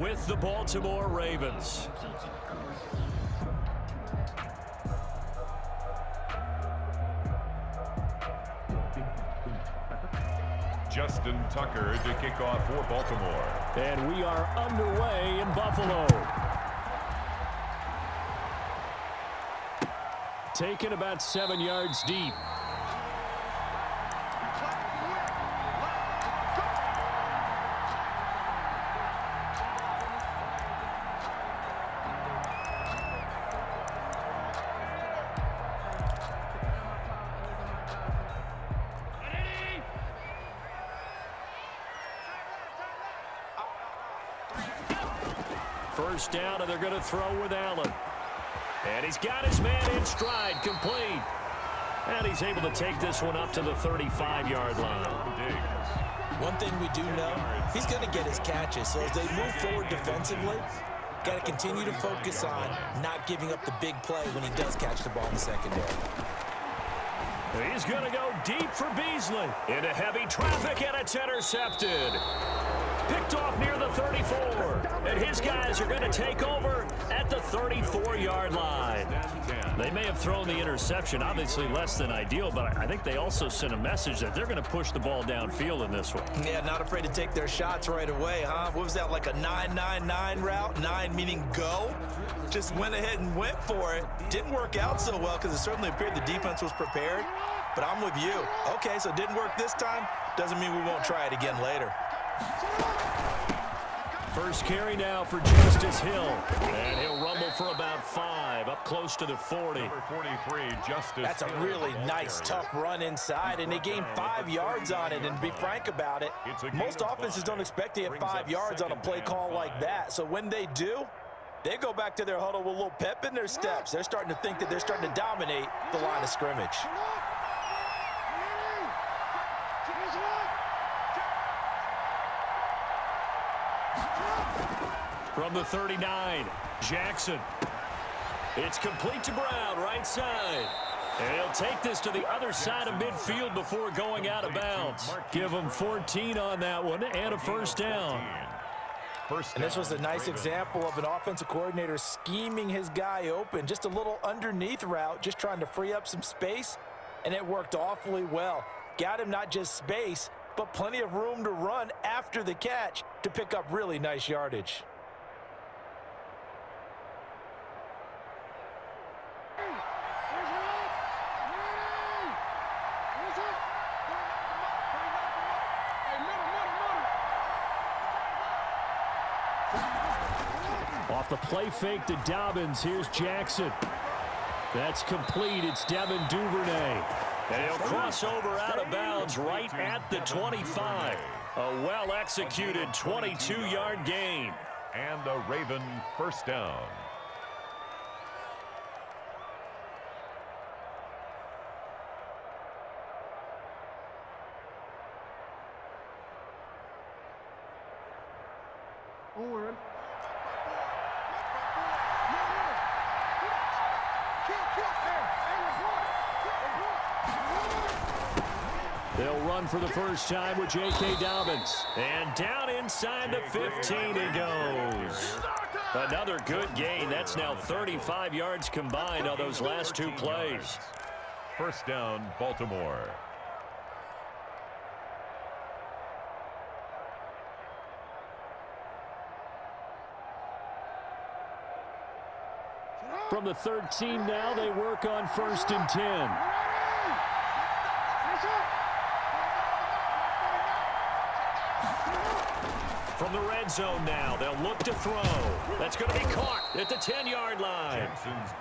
with the Baltimore Ravens. Justin Tucker to kick off for Baltimore. And we are underway in Buffalo. Taken about 7 yards deep. First down, and they're going to throw with Allen. And he's got his man in stride, complete. And he's able to take this one up to the 35-yard line. One thing we do know, he's going to get his catches. So as they move forward defensively, got to continue to focus on not giving up the big play when he does catch the ball in the secondary. He's going to go deep for Beasley. Into heavy traffic, and it's intercepted. Picked off near the 34. And his guys are going to take over at the 34-yard line. They may have thrown the interception, obviously less than ideal, but I think they also sent a message that they're going to push the ball downfield in this one. Yeah, not afraid to take their shots right away, huh? What was that, like a 9-9-9 route? 9 meaning go? Just went ahead and went for it. Didn't work out so well because it certainly appeared the defense was prepared. But I'm with you. Okay, so it didn't work this time. Doesn't mean we won't try it again later. First carry now for Justice Hill. And he'll rumble for about 5, up close to the 40. Number 43, Justice That's a really nice, tough run inside, and they gained 5 yards on it. And to be frank about it, most offenses don't expect to get 5 yards on a play call like that. So when they do, they go back to their huddle with a little pep in their steps. They're starting to think that they're starting to dominate the line of scrimmage. From the 39, Jackson. It's complete to Brown, right side. And he'll take this to the other side of midfield before going out of bounds. Give him 14 on that one and a first down. And this was a nice example of an offensive coordinator scheming his guy open. Just a little underneath route, just trying to free up some space, and it worked awfully well. Got him not just space, but plenty of room to run after the catch to pick up really nice yardage. Off the play fake to Dobbins, here's Jackson. That's complete. It's Devin Duvernay. And he'll cross over out of bounds right at the 25. A well-executed 22-yard gain. And a Raven first down. They'll run for the first time with J.K. Dobbins. And down inside the 15 he goes. Another good gain. That's now 35 yards combined on those last 2 plays. First down, Baltimore. From the 13 now, they work on 1st and 10. From the red zone now, they'll look to throw. That's going to be caught at the 10-yard line.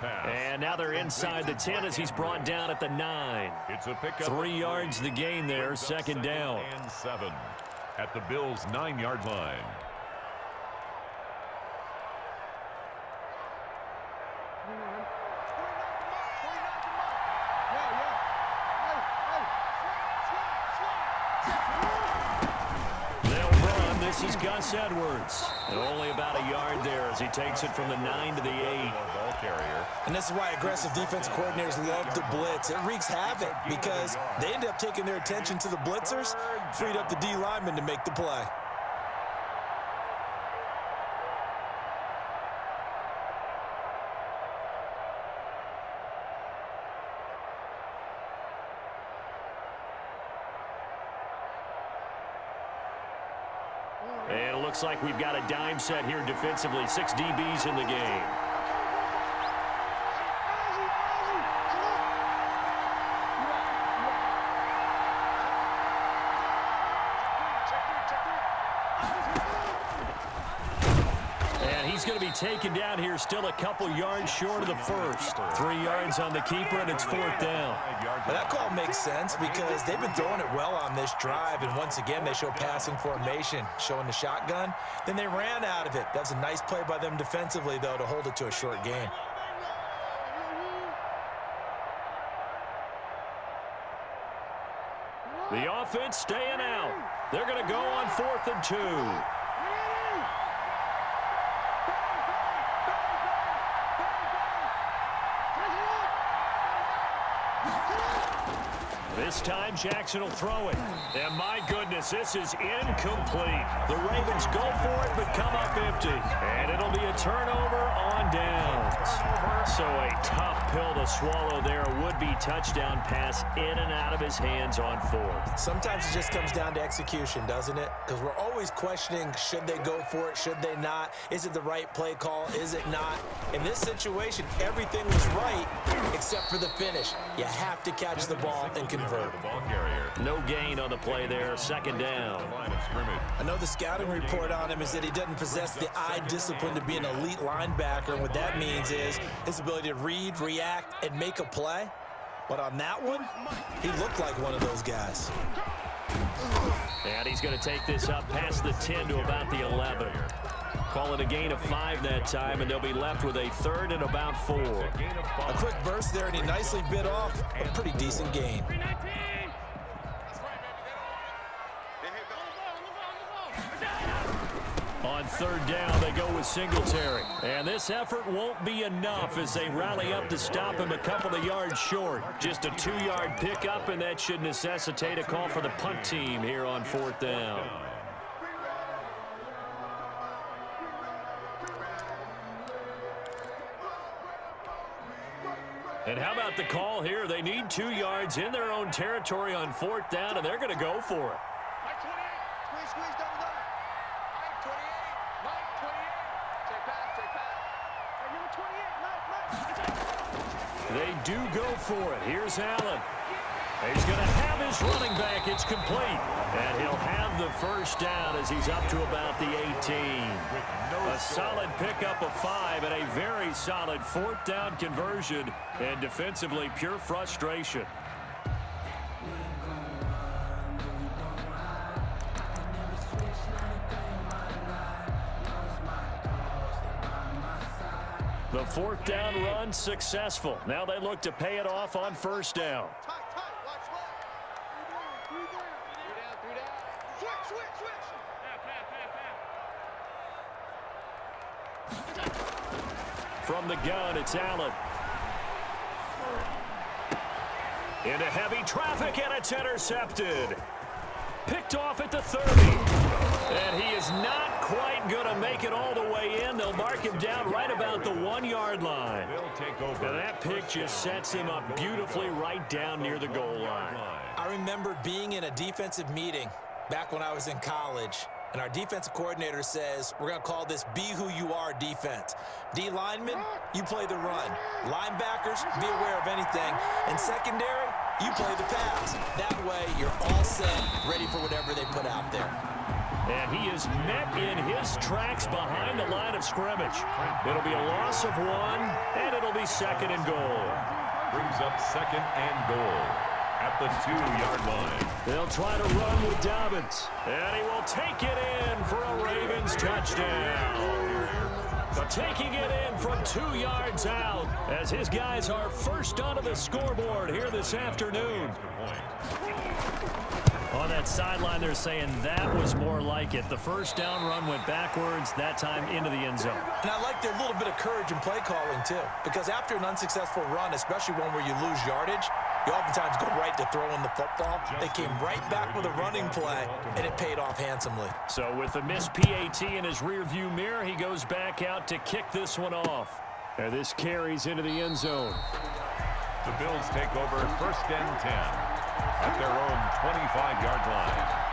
And now they're inside the 10 as he's brought down at the 9. It's a pickup. 3 yards the gain there, second down. And 7 at the Bills' 9-yard line. This is Gus Edwards. And only about a yard there as he takes it from the 9 to the 8. Ball carrier. And this is why aggressive defensive coordinators love to blitz. It wreaks havoc because they end up taking their attention to the blitzers, freed up the D lineman to make the play. looks like we've got a dime set here defensively. 6 DBs in the game. He's going to be taken down here, still a couple yards short of the first. 3 yards on the keeper, and it's 4th down. Well, that call makes sense because they've been throwing it well on this drive, and once again, they show passing formation, showing the shotgun. Then they ran out of it. That's a nice play by them defensively, though, to hold it to a short gain. The offense staying out. They're going to go on 4th and 2. This time, Jackson will throw it. And my goodness, this is incomplete. The Ravens go for it, but come up empty. And it'll be a turnover on downs. So a tough pill to swallow there. A would-be touchdown pass in and out of his hands on 4th. Sometimes it just comes down to execution, doesn't it? Because we're always questioning, should they go for it, should they not? Is it the right play call, is it not? In this situation, everything was right except for the finish. You have to catch the ball and convert. No gain on the play there, 2nd down. I know the scouting report on him is that he doesn't possess the eye discipline to be an elite linebacker, and what that means is his ability to read, react, and make a play. But on that one, he looked like one of those guys. And he's going to take this up past the 10 to about the 11. Call it a gain of 5 that time, and they'll be left with a 3rd and about 4. A quick burst there, and he nicely bit off a pretty decent gain. On 3rd down, they go with Singletary. And this effort won't be enough as they rally up to stop him a couple of yards short. Just a 2-yard pickup, and that should necessitate a call for the punt team here on 4th down. And how about the call here? They need 2 yards in their own territory on 4th down, and they're going to go for it. They do go for it. Here's Allen. He's going to have his running back. It's complete. And he'll have the 1st down as he's up to about the 18. A solid pickup of 5 and a very solid 4th down conversion. And defensively, pure frustration. The 4th down run successful. Now they look to pay it off on 1st down. From the gun, it's Allen. Into heavy traffic, and it's intercepted. Picked off at the 30. And he is not quite going to make it all the way in. They'll mark him down right about the 1-yard line. And that pick just sets him up beautifully right down near the goal line. I remember being in a defensive meeting back when I was in college, and our defensive coordinator says, we're going to call this Be Who You Are defense. D linemen, you play the run. Linebackers, be aware of anything. And secondary, you play the pass. That way, you're all set, ready for whatever they put out there. And he is met in his tracks behind the line of scrimmage. It'll be a loss of 1, and it'll be 2nd and goal. Brings up 2nd and goal at the 2-yard line. They'll try to run with Dobbins, and he will take it in for a Ravens touchdown. Taking it in from 2 yards out as his guys are first onto the scoreboard here this afternoon. On that sideline, they're saying that was more like it. The 1st down run went backwards, that time into the end zone. And I like their little bit of courage in play calling, too. Because after an unsuccessful run, especially one where you lose yardage, you oftentimes go right to throwing the football. They came right back with a running play, and it paid off handsomely. So with the missed PAT in his rearview mirror, he goes back out to kick this one off. And this carries into the end zone. The Bills take over 1st and 10 at their own 25-yard line.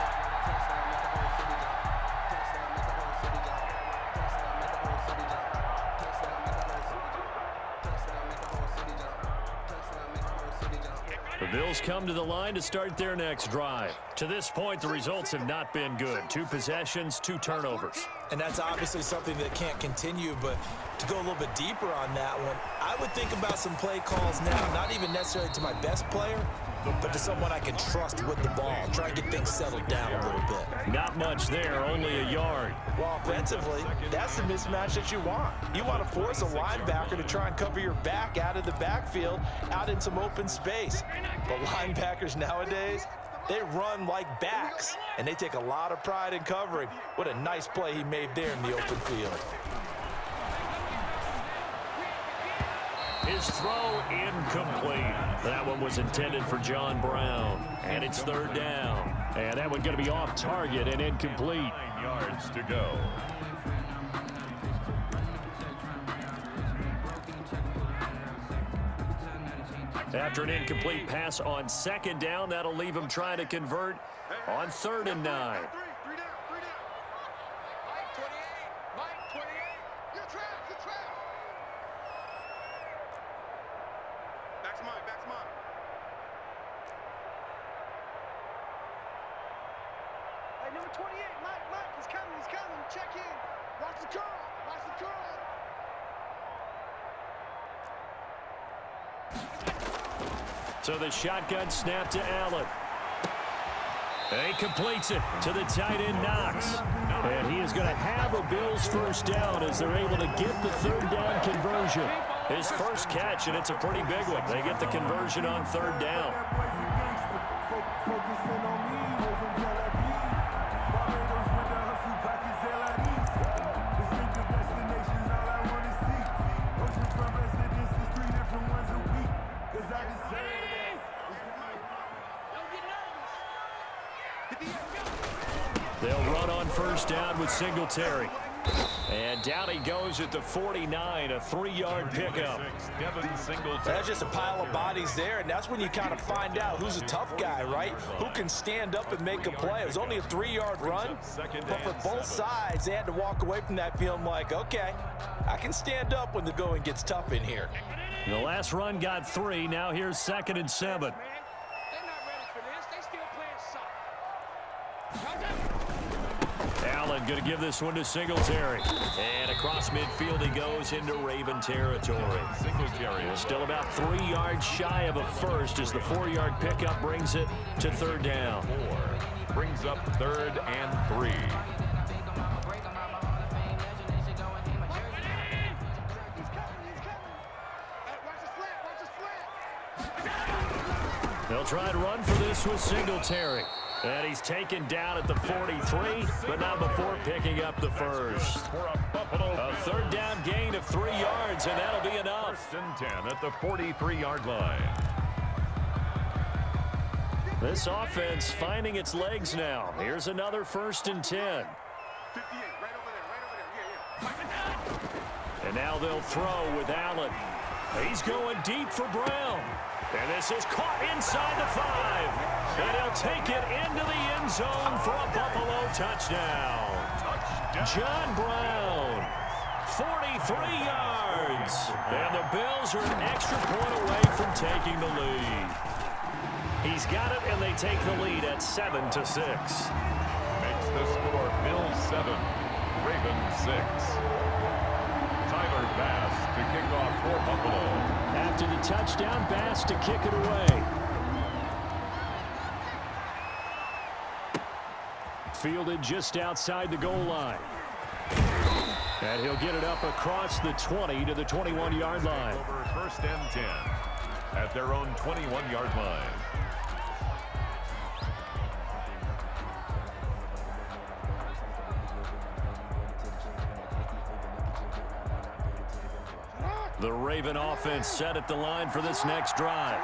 The Bills come to the line to start their next drive. To this point, the results have not been good. 2 possessions, 2 turnovers. And that's obviously something that can't continue, but to go a little bit deeper on that one, I would think about some play calls now, not even necessarily to my best player, but to someone I can trust with the ball. Try and get things settled down a little bit. Not much there, only a yard. Well, offensively, that's the mismatch that you want. You want to force a linebacker to try and cover your back out of the backfield, out in some open space. But linebackers nowadays, they run like backs, and they take a lot of pride in covering. What a nice play he made there in the open field. His throw incomplete. That one was intended for John Brown. And it's 3rd down. And that one going to be off target and incomplete. 9 yards to go. After an incomplete pass on 2nd down, that'll leave him trying to convert on 3rd and 9. Number 28, Mike, he's coming. Check in. Watch the curl. So the shotgun snap to Allen. And he completes it to the tight end, Knox. And he is going to have a Bills 1st down as they're able to get the 3rd down conversion. His first catch, and it's a pretty big one. They get the conversion on 3rd down. They'll run on 1st down with Singletary. And down he goes at the 49, a 3-yard pickup. That's just a pile of bodies there, and that's when you kind of find out who's a tough guy, right? Who can stand up and make a play. It was only a 3-yard run, but for both sides, they had to walk away from that feeling like, okay, I can stand up when the going gets tough in here. The last run got 3. Now here's 2nd and 7. Allen going to give this one to Singletary. And across midfield he goes into Raven territory. Singletary is still about 3 yards shy of a first as the 4-yard pickup brings it to 3rd down. 4 brings up 3rd and 3. They'll try to run for this with Singletary. And he's taken down at the 43, but not before picking up the first. A 3rd down gain of 3 yards, and that'll be enough. 1st and 10 at the 43-yard line. This offense finding its legs now. Here's another 1st and 10. And now they'll throw with Allen. He's going deep for Brown. And this is caught inside the 5. And he'll take it into the end zone for a Buffalo touchdown. John Brown, 43 yards. And the Bills are an extra point away from taking the lead. He's got it, and they take the lead at 7-6. Makes the score Bills 7, Ravens 6. Tyler Bass to kick off for Buffalo. After the touchdown, Bass to kick it away. Fielded just outside the goal line. And he'll get it up across the 20 to the 21-yard line. Over 1st and 10 at their own 21-yard line. The Raven offense set at the line for this next drive.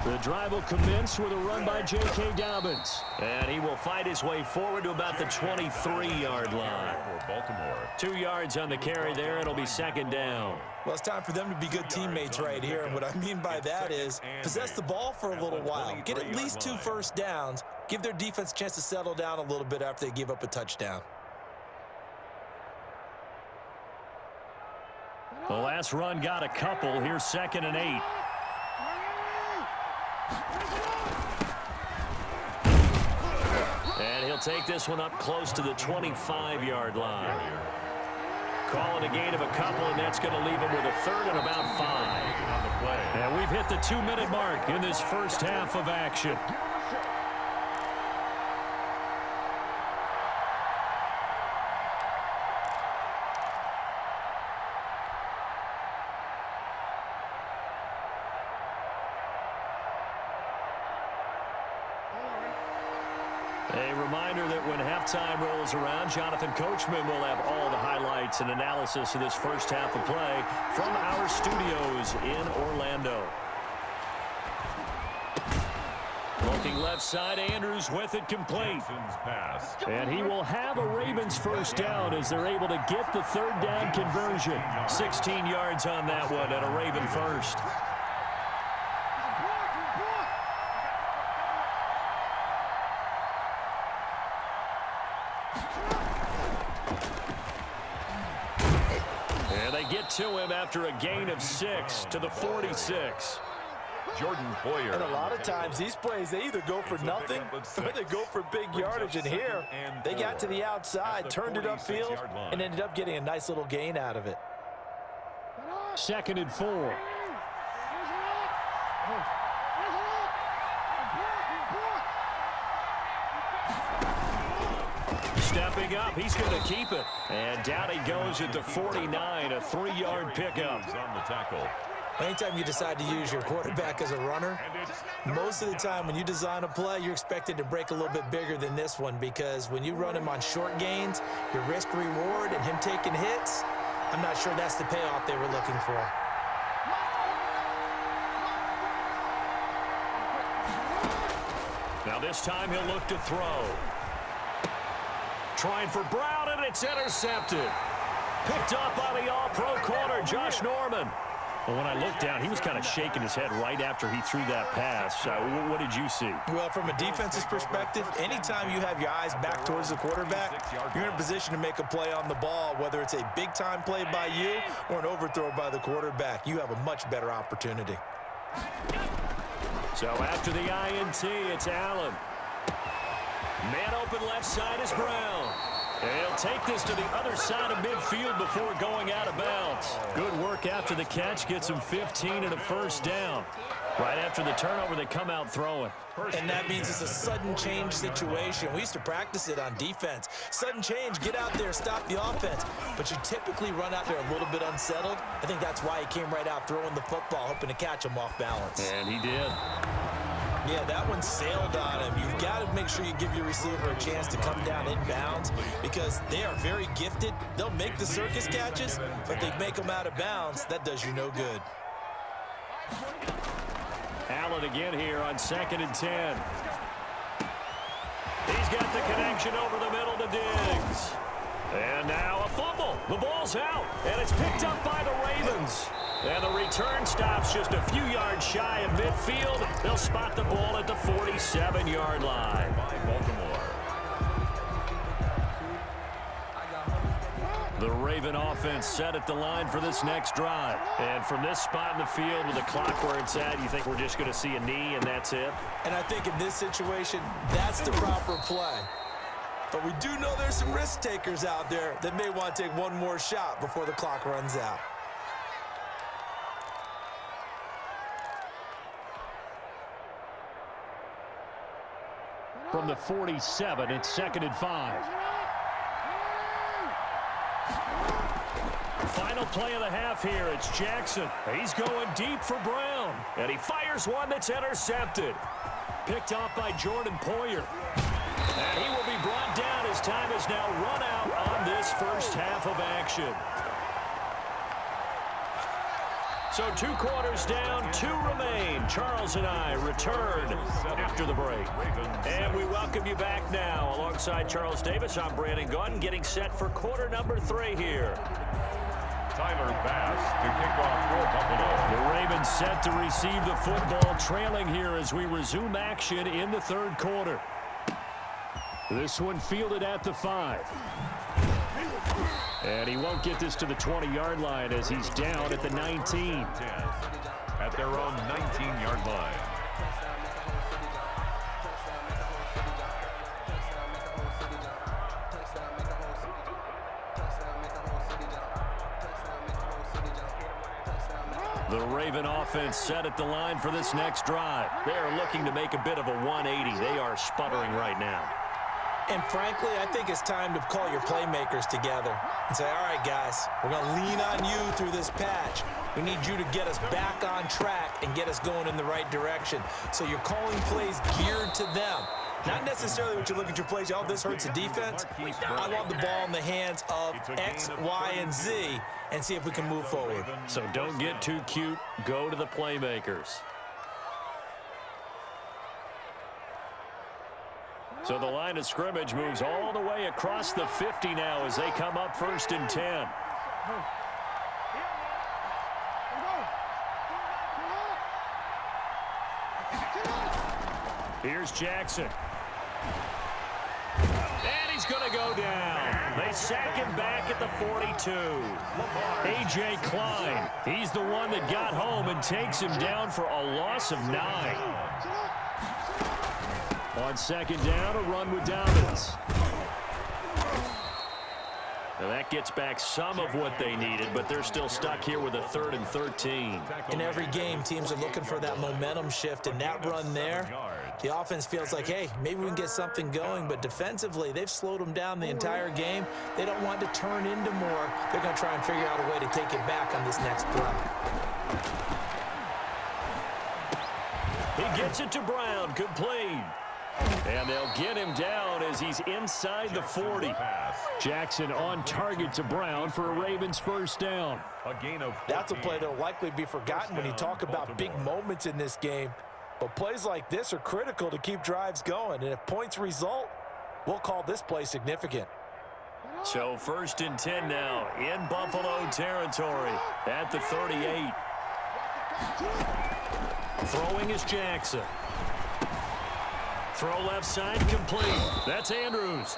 The drive will commence with a run by J.K. Dobbins. And he will fight his way forward to about the 23-yard line. For Baltimore. 2 yards on the carry there. It'll be 2nd down. Well, it's time for them to be good teammates right here. And what I mean by that is possess the ball for a little while. Get at least 2 first downs. Give their defense a chance to settle down a little bit after they give up a touchdown. The last run got a couple. Here's 2nd and 8. And he'll take this one up close to the 25-yard line. Call it a gain of a couple, and that's going to leave him with a 3rd and about 5. And we've hit the 2-minute mark in this first half of action. A reminder that when halftime rolls around, Jonathan Coachman will have all the highlights and analysis of this first half of play from our studios in Orlando. Looking left side, Andrews with it complete. And he will have a Ravens first down as they're able to get the 3rd down conversion. 16 yards on that one and a Raven first. Get to him after a gain of 6 to the 46. Jordan Poyer. And a lot of times these plays, they either go for nothing or they go for big yardage. And here, they got to the outside, turned it upfield, and ended up getting a nice little gain out of it. 2nd and 4. Stepping up, he's going to keep it. And down he goes at the 49, a 3-yard pickup. On the tackle. Anytime you decide to use your quarterback as a runner, most of the time when you design a play, you're expected to break a little bit bigger than this one, because when you run him on short gains, your risk-reward and him taking hits, I'm not sure that's the payoff they were looking for. Now this time he'll look to throw. Trying for Brown, and it's intercepted. Picked up by the all-pro corner, Josh Norman. Well, when I looked down, he was kind of shaking his head right after he threw that pass. What did you see? Well, from a defense's perspective, anytime you have your eyes back towards the quarterback, you're in a position to make a play on the ball, whether it's a big-time play by you or an overthrow by the quarterback. You have a much better opportunity. So after the INT, it's Allen. Man open left side is Brown. And he'll take this to the other side of midfield before going out of bounds. Good work after the catch. Gets him 15 and a first down. Right after the turnover, they come out throwing. And that means it's a sudden change situation. We used to practice it on defense. Sudden change, get out there, stop the offense. But you typically run out there a little bit unsettled. I think that's why he came right out throwing the football, hoping to catch him off balance. And he did. Yeah, that one sailed on him. You've got to make sure you give your receiver a chance to come down inbounds, because they are very gifted. They'll make the circus catches, but they make them out of bounds. That does you no good. Allen again here on 2nd and 10. He's got the connection over the middle to Diggs. And now a fumble. The ball's out, and it's picked up by the Ravens. And the return stops just a few yards shy of midfield. They'll spot the ball at the 47-yard line. By Baltimore. The Raven offense set at the line for this next drive. And from this spot in the field with the clock where it's at, you think we're just going to see a knee and that's it? And I think in this situation, that's the proper play. But we do know there's some risk takers out there that may want to take one more shot before the clock runs out. From the 47, it's 2nd and 5. Final play of the half here. It's Jackson. He's going deep for Brown. And he fires one that's intercepted. Picked off by Jordan Poyer. And he will be brought down as time is now run out on this first half of action. So 2 quarters down, 2 remain. Charles and I return after the break. And we welcome you back now. Alongside Charles Davis, I'm Brandon Gunn, getting set for quarter number 3 here. Tyler Bass to kick off for Buffalo. The Ravens set to receive the football, trailing here as we resume action in the 3rd quarter. This one fielded at the 5. And he won't get this to the 20-yard line as he's down at the 19. At their own 19-yard line. The Raven offense set at the line for this next drive. They are looking to make a bit of a 180. They are sputtering right now. And frankly, I think it's time to call your playmakers together and say, all right, guys, we're going to lean on you through this patch. We need you to get us back on track and get us going in the right direction. So you're calling plays geared to them. Not necessarily what you look at your plays, oh, this hurts the defense. I want the ball in the hands of X, Y, and Z and see if we can move forward. So don't get too cute. Go to the playmakers. So the line of scrimmage moves all the way across the 50 now as they come up 1st and 10. Here's Jackson. And he's going to go down. They sack him back at the 42. A.J. Klein, he's the one that got home and takes him down for a loss of 9. On 2nd down, a run with Dobbins. Now that gets back some of what they needed, but they're still stuck here with a 3rd and 13. In every game, teams are looking for that momentum shift, and that run there, the offense feels like, hey, maybe we can get something going, but defensively, they've slowed them down the entire game. They don't want to turn into more. They're going to try and figure out a way to take it back on this next play. He gets it to Brown, complete. And they'll get him down as he's inside the 40. Jackson on target to Brown for a Ravens 1st down. That's a play that will likely be forgotten when you talk about big moments in this game. But plays like this are critical to keep drives going. And if points result, we'll call this play significant. So 1st and 10 now in Buffalo territory at the 38. Throwing is Jackson. Throw left side complete. That's Andrews.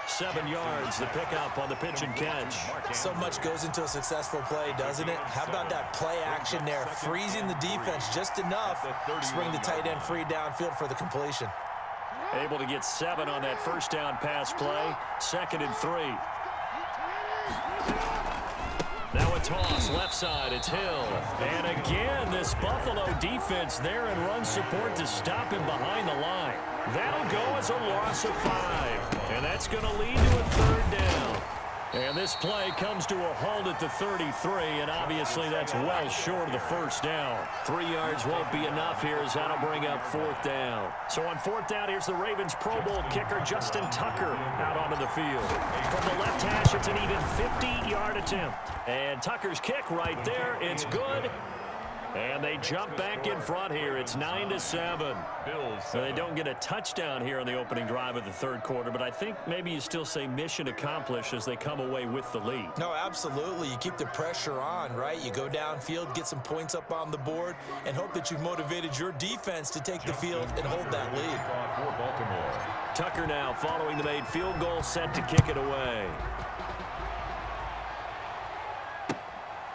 7 yards, the pickup on the pitch and catch. So much goes into a successful play, doesn't it? How about that play action there, freezing the defense just enough to bring the tight end free downfield for the completion. Able to get 7 on that 1st down pass play. 2nd and 3. Now a toss, left side, it's Hill. And again, this Buffalo defense there in run support to stop him behind the line. That'll go as a loss of 5. And that's going to lead to a 3rd down. And this play comes to a halt at the 33, and obviously that's well short of the 1st down. 3 yards won't be enough here as that'll bring up 4th down. So on 4th down, here's the Ravens Pro Bowl kicker Justin Tucker out onto the field. From the left hash, it's an even 50-yard attempt. And Tucker's kick right there, it's good. And they jump back in front here. It's 9-7. They don't get a touchdown here on the opening drive of the 3rd quarter, but I think maybe you still say mission accomplished as they come away with the lead. No, absolutely. You keep the pressure on, right? You go downfield, get some points up on the board, and hope that you've motivated your defense to take the field and hold that lead. Tucker now following the made field goal, set to kick it away.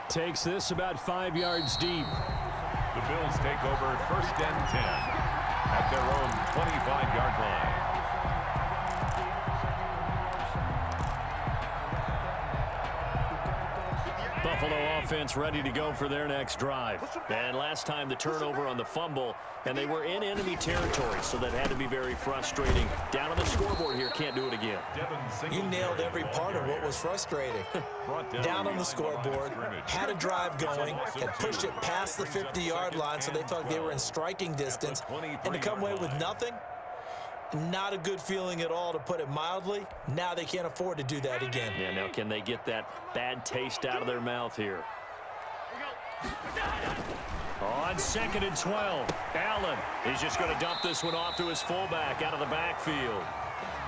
Takes this about 5 yards deep. The Bills take over 1st and 10 at their own 25-yard line. Buffalo offense ready to go for their next drive. And last time the turnover on the fumble, and they were in enemy territory, so that had to be very frustrating. Down on the scoreboard here, can't do it again. You nailed every part of what was frustrating. Down on the scoreboard, had a drive going, and pushed it past the 50-yard line so they thought they were in striking distance, and to come away with nothing, not a good feeling at all, to put it mildly. Now they can't afford to do that again. Yeah, now can they get that bad taste out of their mouth here? On 2nd and 12, Allen is just going to dump this one off to his fullback out of the backfield.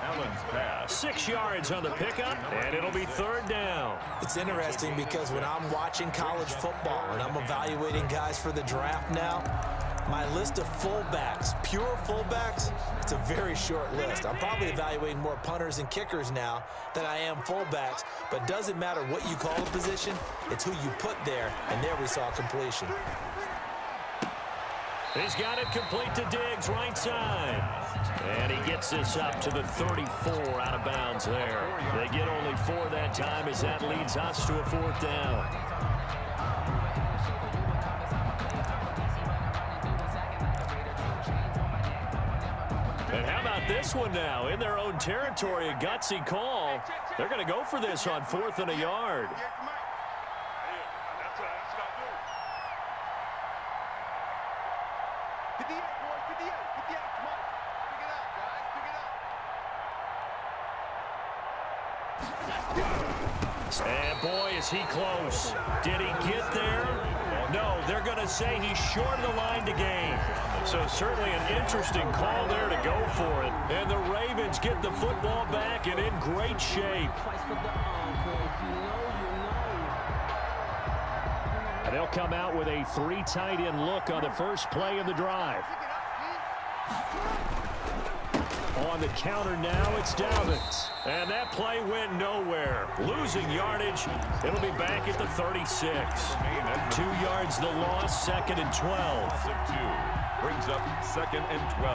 Allen's pass. 6 yards on the pickup, and it'll be 3rd down. It's interesting because when I'm watching college football and I'm evaluating guys for the draft now, My list of fullbacks, pure fullbacks, it's a very short list. I'm probably evaluating more punters and kickers now than I am fullbacks, but doesn't matter what you call a position, it's who you put there, and there we saw completion. He's got it complete to Diggs, right side. And he gets this up to the 34 out of bounds there. They get only 4 that time as that leads us to a 4th down. And how about this one now? In their own territory, a gutsy call. They're going to go for this on 4th and a yard. And boy, is he close. Did he get there? No, they're going to say he's short of the line to gain. So certainly an interesting call there to go for it. And the Ravens get the football back and in great shape. And they'll come out with a 3 tight end look on the first play of the drive. On the counter now, it's Dalvin. And that play went nowhere. Losing yardage. It'll be back at the 36. 2 yards the loss, 2nd and 12. 2 brings up 2nd and 12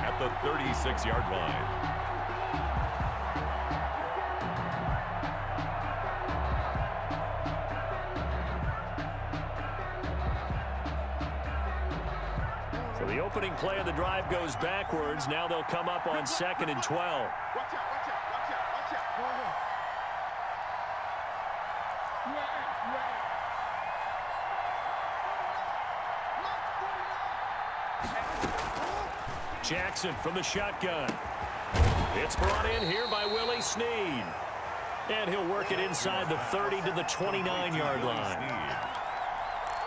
at the 36-yard line. So the opening play of the drive goes backwards. Now they'll come up on 2nd and 12. Jackson from the shotgun. It's brought in here by Willie Snead. And he'll work it inside the 30 to the 29-yard line.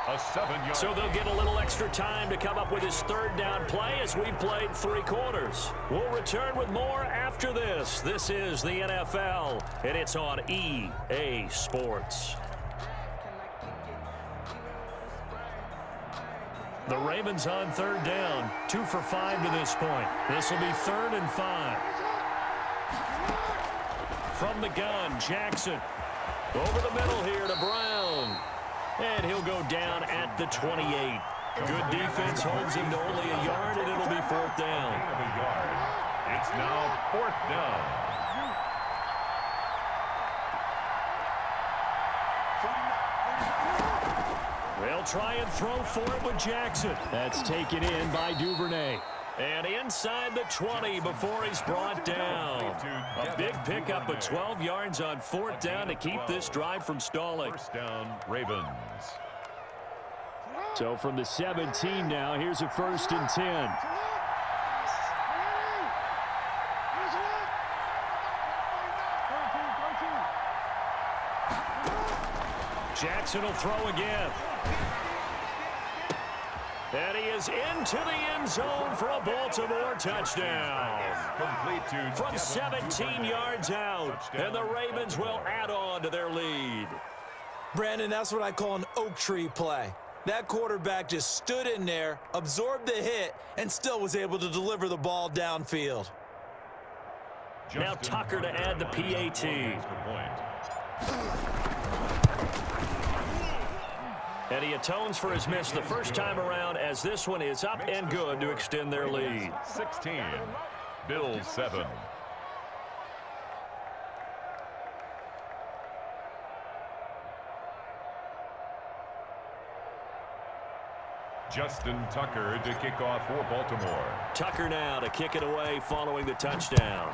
A 7-yard. So they'll get a little extra time to come up with his 3rd down play as we've played 3 quarters. We'll return with more after this. This is the NFL, and it's on EA Sports. The Ravens on 3rd down, 2 for 5 to this point. This will be 3rd and 5. From the gun, Jackson. Over the middle here to Brown. And he'll go down at the 28. Good defense holds him to only a yard, and it'll be 4th down. It's now 4th down. They'll try and throw for it with Jackson. That's taken in by Duvernay. And inside the 20 before he's brought down. A big pickup of 12 yards on 4th down to keep this drive from stalling. 1st down, Ravens. So from the 17 now, here's a 1st and 10. Jackson will throw again. And he is into the end zone for a Baltimore touchdown. From 17 yards out, and the Ravens will add on to their lead. Brandon, that's what I call an oak tree play. That quarterback just stood in there, absorbed the hit, and still was able to deliver the ball downfield. Now Tucker to add the PAT. And he atones for his miss the first time around as this one is up and good to extend their lead. 16, Bills 7. Justin Tucker to kick off for Baltimore. Tucker now to kick it away following the touchdown.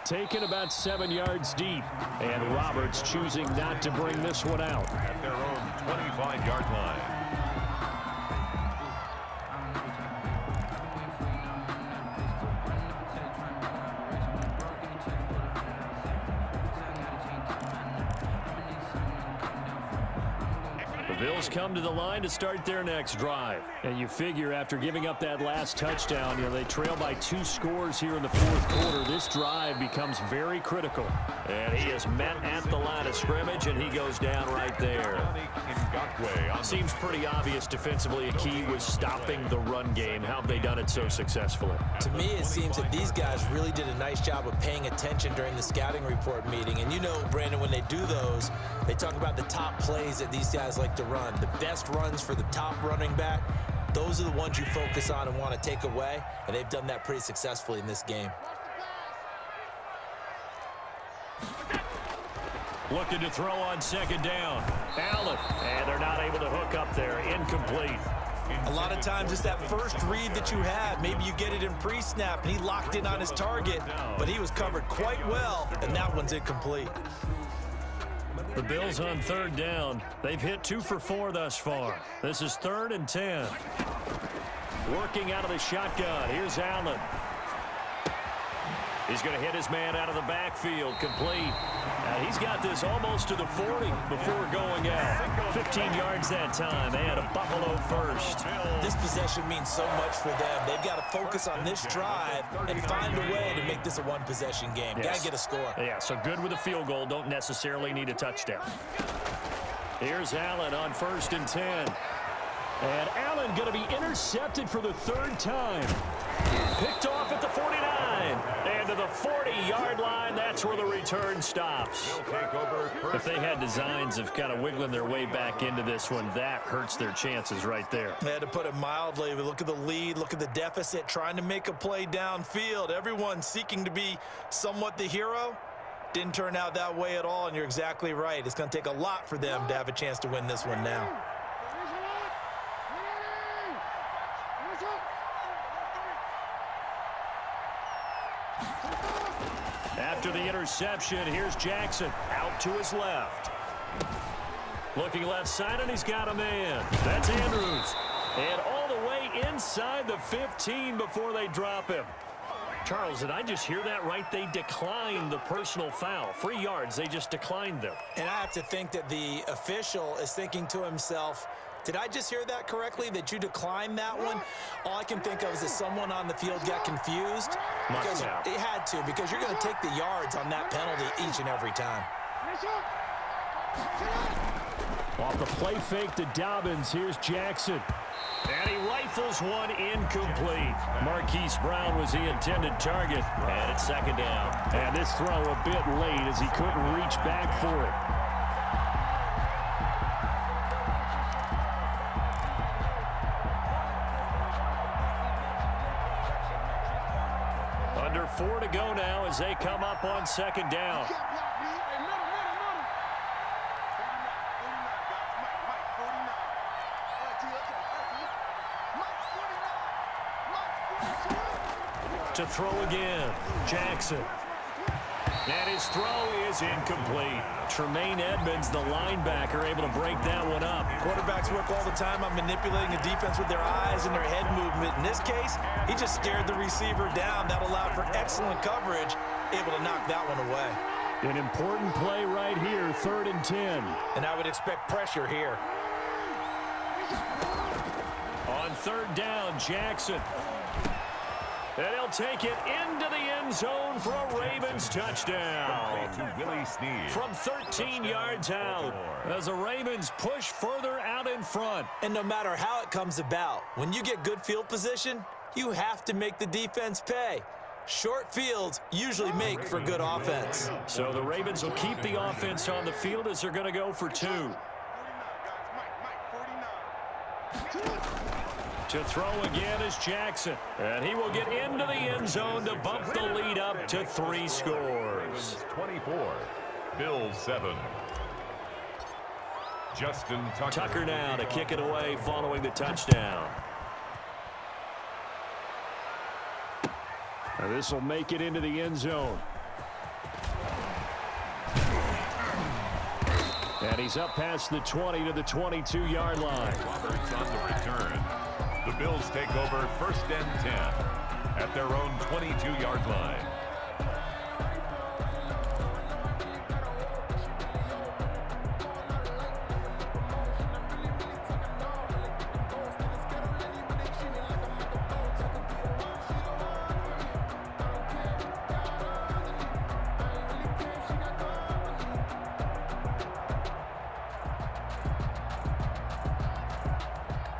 Taken about 7 yards deep. And Roberts choosing not to bring this one out. At their own 25-yard line. Bills come to the line to start their next drive. And you figure after giving up that last touchdown, they trail by 2 scores here in the fourth quarter. This drive becomes very critical. And he is met at the line of scrimmage, and he goes down right there. Seems pretty obvious defensively. A key was stopping the run game. How have they done it so successfully? To me, it seems that these guys really did a nice job of paying attention during the scouting report meeting. And Brandon, when they do those, they talk about the top plays that these guys like to run. The best runs for the top running back, those are the ones you focus on and want to take away, and they've done that pretty successfully in this game. Looking to throw on second down. Allen, and they're not able to hook up there. Incomplete. A lot of times it's that first read that you have. Maybe you get it in pre-snap, and he locked in on his target, but he was covered quite well, and that one's incomplete. The Bills on third down. They've hit 2 for 4 thus far. This is 3rd and 10. Working out of the shotgun. Here's Allen. He's going to hit his man out of the backfield. Complete. Now he's got this almost to the 40 before going out. 15 yards that time, and a Buffalo first. This possession means so much for them. They've got to focus on this drive and find a way to make this a one-possession game. Yes. Got to get a score. Yeah, so good with a field goal. Don't necessarily need a touchdown. Here's Allen on 1st and 10. And Allen going to be intercepted for the 3rd time. Picked off at the 49. And to the 40-yard line, that's where the return stops. If they had designs of kind of wiggling their way back into this one, that hurts their chances right there. They had to put it mildly. Look at the lead, look at the deficit, trying to make a play downfield. Everyone seeking to be somewhat the hero. Didn't turn out that way at all, and you're exactly right. It's going to take a lot for them to have a chance to win this one now. After the interception, here's Jackson out to his left. Looking left side, and he's got a man. That's Andrews. And all the way inside the 15 before they drop him. Charles, did I just hear that right? They declined the personal foul. 3 yards, they just declined them. And I have to think that the official is thinking to himself, did I just hear that correctly, that you declined that one? All I can think of is that someone on the field got confused. Because it had to, because you're going to take the yards on that penalty each and every time. Off the play fake to Dobbins, here's Jackson. And he rifles one incomplete. Marquise Brown was the intended target. And it's 2nd down. And this throw a bit late as he couldn't reach back for it. Under 4 to go now as they come up on 2nd down. To throw again, Jackson. And his throw is incomplete. Tremaine Edmonds, the linebacker, able to break that one up. Quarterbacks work all the time on manipulating a defense with their eyes and their head movement. In this case, he just stared the receiver down. That allowed for excellent coverage, able to knock that one away. An important play right here, 3rd and 10. And I would expect pressure here. On 3rd down, Jackson. And he'll take it into the end zone for a Ravens touchdown. From 13 yards out as the Ravens push further out in front. And no matter how it comes about, when you get good field position, you have to make the defense pay. Short fields usually make for good offense. So the Ravens will keep the offense on the field as they're going to go for 2. To throw again is Jackson. And he will get into the end zone to bump the lead up to 3 scores. 24, Bills 7. Justin Tucker now to kick it away following the touchdown. Now this will make it into the end zone. And he's up past the 20 to the 22-yard line. Roberts on the return. The Bills take over 1st and 10 at their own 22-yard line.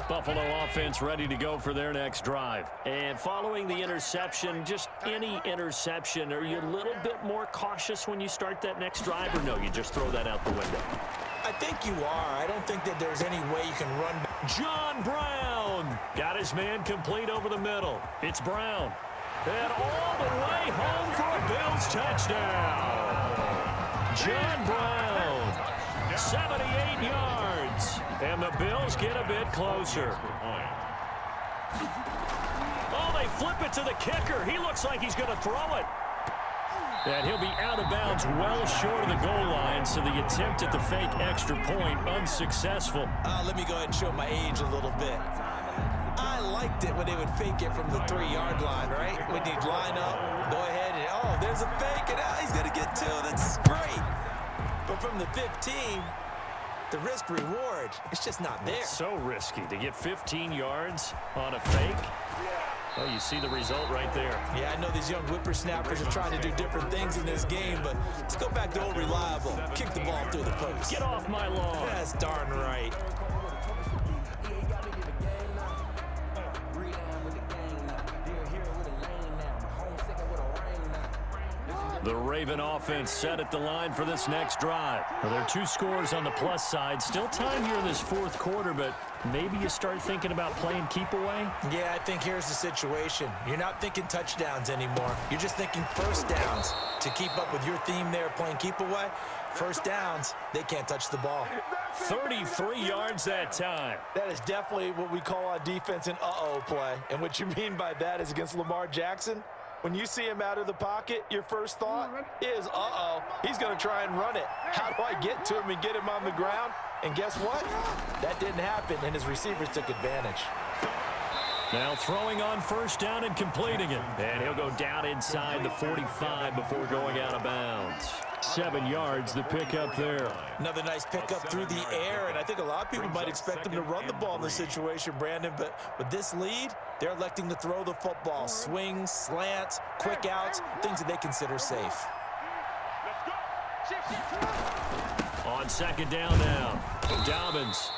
Buffalo offense ready to go for their next drive. And following the interception, just any interception, are you a little bit more cautious when you start that next drive, or no, you just throw that out the window? I think you are. I don't think that there's any way you can run back. John Brown got his man complete over the middle. It's Brown. And all the way home for a Bills touchdown. John Brown, 78 yards. And the Bills get a bit closer. Oh, they flip it to the kicker. He looks like he's going to throw it. And he'll be out of bounds well short of the goal line, so the attempt at the fake extra point unsuccessful. Let me go ahead and show my age a little bit. I liked it when they would fake it from the 3-yard line, right? When you'd line up, go ahead, and oh, there's a fake, and he's going to get 2. That's great. But from the 15, the risk-reward, it's just not there. It's so risky to get 15 yards on a fake. Oh, you see the result right there. Yeah, I know these young whippersnappers are trying to do different things in this game, but let's go back to old reliable. Kick the ball through the post. Get off my lawn. That's darn right. The Raven offense set at the line for this next drive. Well, there are 2 scores on the plus side. Still time here in this 4th quarter, but maybe you start thinking about playing keep away? Yeah, I think here's the situation. You're not thinking touchdowns anymore. You're just thinking first downs. To keep up with your theme there, playing keep away, first downs, they can't touch the ball. 33 yards that time. That is definitely what we call on defense an uh-oh play. And what you mean by that is against Lamar Jackson, when you see him out of the pocket, your first thought is, uh-oh, he's going to try and run it. How do I get to him and get him on the ground? And guess what? That didn't happen, and his receivers took advantage. Now throwing on first down and completing it. And he'll go down inside the 45 before going out of bounds. 7 yards, the pickup there. Another nice pickup through the air, and I think a lot of people might expect him to run the ball in this situation, Brandon, but with this lead, they're electing to throw the football. Swings, slants, quick outs, things that they consider safe. On second down now, Dobbins.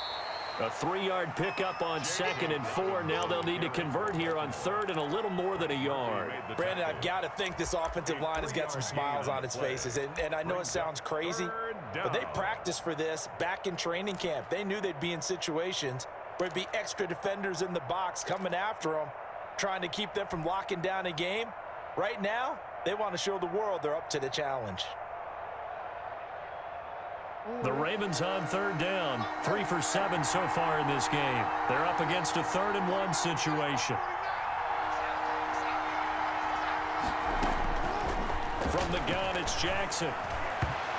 A 3-yard pickup on 2nd and 4. Now they'll need to convert here on 3rd and a little more than a yard. Brandon, I've got to think this offensive line has got some smiles on its faces. And I know it sounds crazy, but they practiced for this back in training camp. They knew they'd be in situations where there'd be extra defenders in the box coming after them, trying to keep them from locking down a game. Right now, they want to show the world they're up to the challenge. The Ravens on 3rd down. 3 for 7 so far in this game. They're up against a 3rd and 1 situation. From the gun, it's Jackson.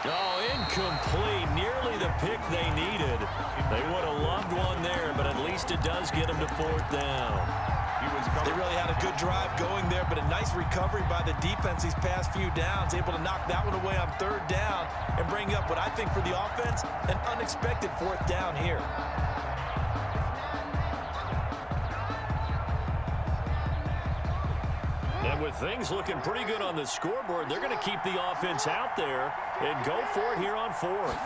Oh, incomplete. Nearly the pick they needed. They would have loved one there, but at least it does get them to 4th down. They really had a good drive going there, but a nice recovery by the defense these past few downs, able to knock that one away on 3rd down and bring up what I think for the offense, an unexpected 4th down here. And with things looking pretty good on the scoreboard, they're going to keep the offense out there and go for it here on 4th.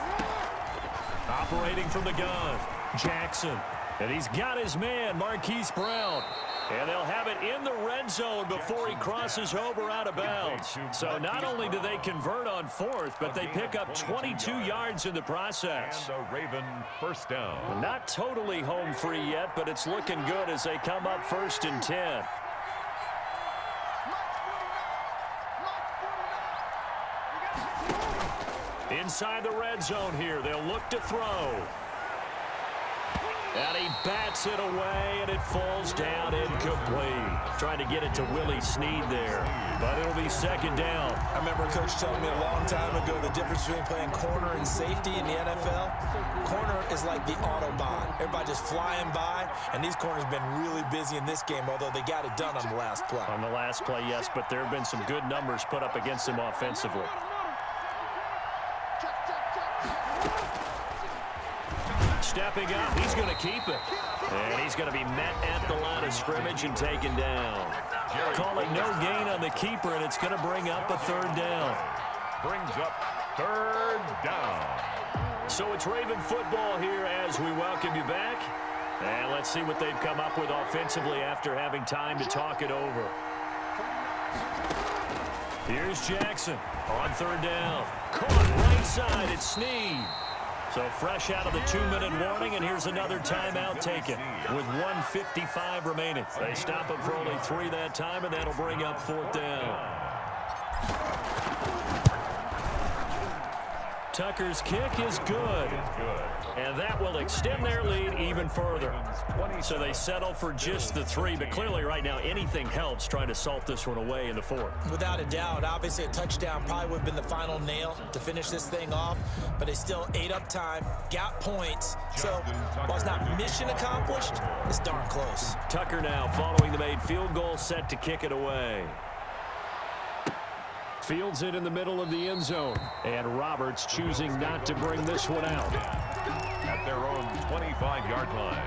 Operating from the gun, Jackson. And he's got his man, Marquise Brown. And they'll have it in the red zone before he crosses over out of bounds. So not only do they convert on 4th, but they pick up 22 yards in the process. And a Raven first down. Not totally home free yet, but it's looking good as they come up 1st and 10. Inside the red zone here, they'll look to throw. And he bats it away, and it falls down incomplete. Trying to get it to Willie Snead there, but it'll be 2nd down. I remember a coach telling me a long time ago the difference between playing corner and safety in the NFL. Corner is like the Autobahn. Everybody just flying by, and these corners have been really busy in this game, although they got it done on the last play. On the last play, yes, but there have been some good numbers put up against them offensively. Stepping up, he's going to keep it. And he's going to be met at the line of scrimmage and taken down. Calling no gain on the keeper, and it's going to bring up a 3rd down. Brings up 3rd down. So it's Raven football here as we welcome you back. And let's see what they've come up with offensively after having time to talk it over. Here's Jackson on third down. Caught right side, it's Snead. So fresh out of the 2-minute warning, and here's another timeout taken with 1:55 remaining. They stop him for only 3 that time, and that'll bring up fourth down. Tucker's kick is good. And that will extend their lead even further. So they settle for just the 3, but clearly right now anything helps trying to salt this one away in the 4th. Without a doubt, obviously a touchdown probably would have been the final nail to finish this thing off, but they still ate up time, got points. So while it's not mission accomplished, it's darn close. Tucker now following the made field goal, set to kick it away. Fields it in the middle of the end zone, and Roberts choosing not to bring this one out. At their own 25-yard line.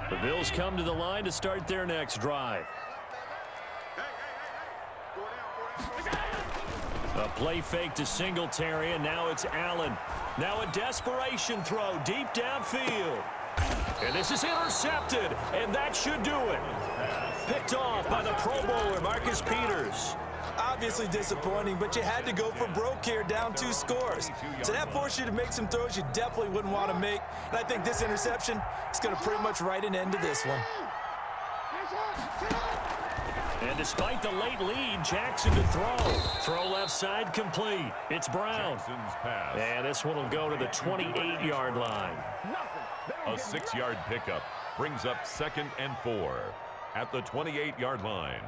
The Bills come to the line to start their next drive. A play fake to Singletary, and now it's Allen. Now a desperation throw deep downfield. And this is intercepted, and that should do it. Picked off by the Pro Bowler, Marcus Peters. Obviously disappointing, but you had to go for broke here, down 2 scores. So that forced you to make some throws you definitely wouldn't want to make. And I think this interception is going to pretty much write an end to this one. And despite the late lead, Jackson to throw. Throw left side complete. It's Brown. And this one will go to the 28-yard line. A 6-yard pickup brings up 2nd and 4 at the 28-yard line.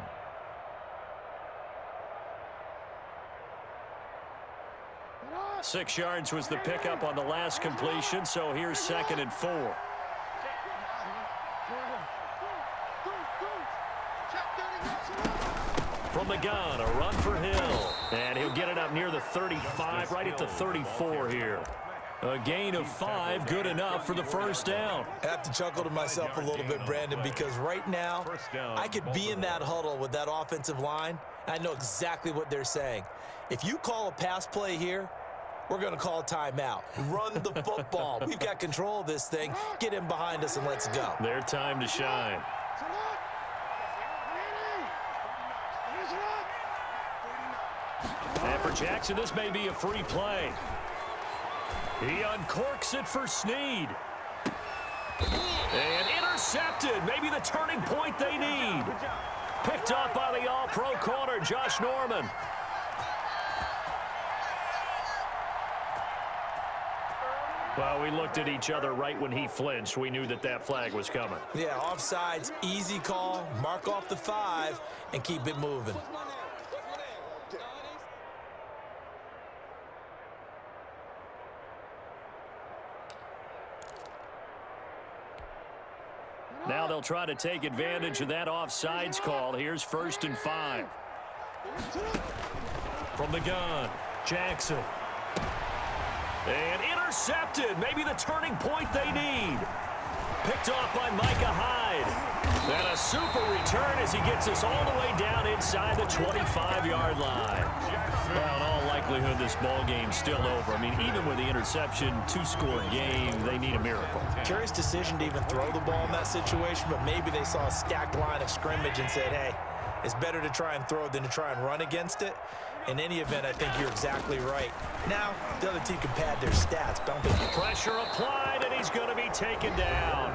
Six yards was the pickup on the last completion, so here's 2nd and 4. From the gun, a run for Hill. And he'll get it up near the 35, right at the 34 here. A gain of 5, good enough for the first down. I have to chuckle to myself a little bit, Brandon, because right now I could be in that huddle with that offensive line. I know exactly what they're saying. If you call a pass play here, we're going to call a timeout. Run the football. We've got control of this thing. Get him behind us and let's go. Their time to shine. And for Jackson, this may be a free play. He uncorks it for Snead. And intercepted. Maybe the turning point they need. Picked up by the all-pro corner, Josh Norman. Well, we looked at each other right when he flinched. We knew that that flag was coming. Yeah, offsides, easy call. Mark off the 5 and keep it moving. Now they'll try to take advantage of that offsides call. Here's 1st and 5. From the gun, Jackson. And intercepted. Maybe the turning point they need. Picked off by Micah Hyde. And a super return as he gets us all the way down inside the 25-yard line. Well, in all likelihood, this ball game's still over. I mean, even with the interception, 2-score game, they need a miracle. Curious decision to even throw the ball in that situation, but maybe they saw a stacked line of scrimmage and said, hey, it's better to try and throw than to try and run against it. In any event, I think you're exactly right. Now, the other team can pad their stats, don't they? Pressure applied, and he's going to be taken down.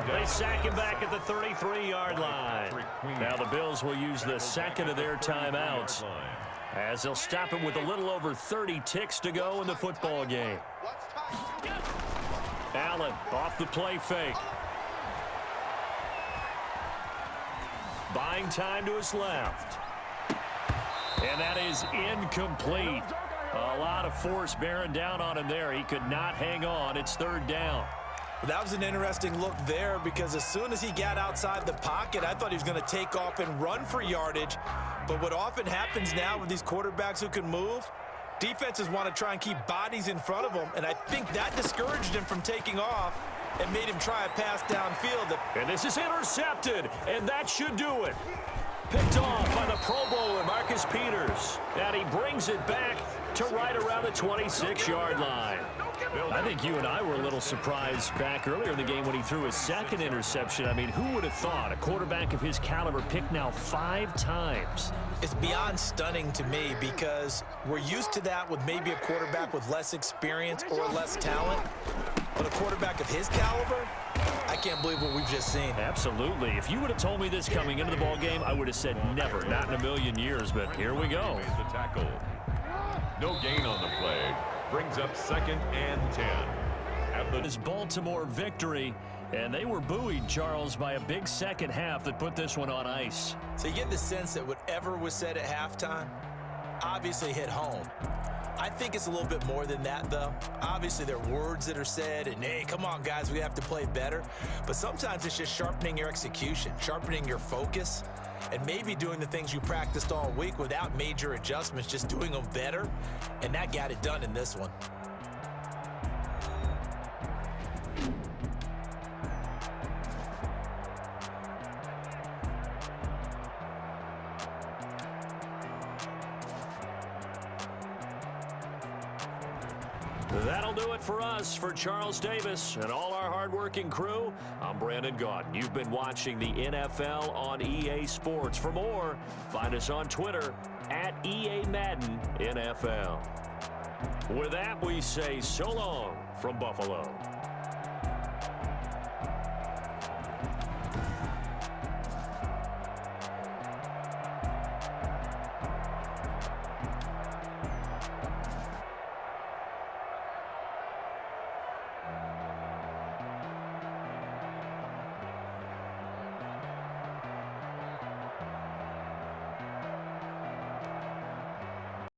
They sack him back at the 33-yard line. Now the Bills will use the 2nd of their timeouts, as they'll stop him with a little over 30 ticks to go in the football game. Allen off the play fake. Buying time to his left. And that is incomplete. A lot of force bearing down on him there. He could not hang on. It's 3rd down. That was an interesting look there because as soon as he got outside the pocket, I thought he was going to take off and run for yardage. But what often happens now with these quarterbacks who can move, Defenses want to try and keep bodies in front of him, and I think that discouraged him from taking off and made him try a pass downfield. And this is intercepted, and that should do it. Picked off by the Pro Bowler, Marcus Peters. And he brings it back to right around the 26-yard line. I think you and I were a little surprised back earlier in the game when he threw his second interception. I mean, who would have thought a quarterback of his caliber picked now 5 times? It's beyond stunning to me because we're used to that with maybe a quarterback with less experience or less talent. But a quarterback of his caliber, I can't believe what we've just seen. Absolutely. If you would have told me this coming into the ball game, I would have said never, not in a million years. But here we go. The tackle. No gain on the play. Brings up 2nd and 10. At the This Baltimore victory, and they were buoyed, Charles, by a big second half that put this one on ice. So you get the sense that whatever was said at halftime obviously hit home. I think it's a little bit more than that, though. Obviously, there are words that are said, and, hey, come on, guys, we have to play better. But sometimes it's just sharpening your execution, sharpening your focus, and maybe doing the things you practiced all week without major adjustments, just doing them better, and that got it done in this one. That'll do it for us. For Charles Davis and all our hardworking crew, I'm Brandon Gaudin. You've been watching the NFL on EA Sports. For more, find us on Twitter at EA Madden NFL. With that, we say so long from Buffalo.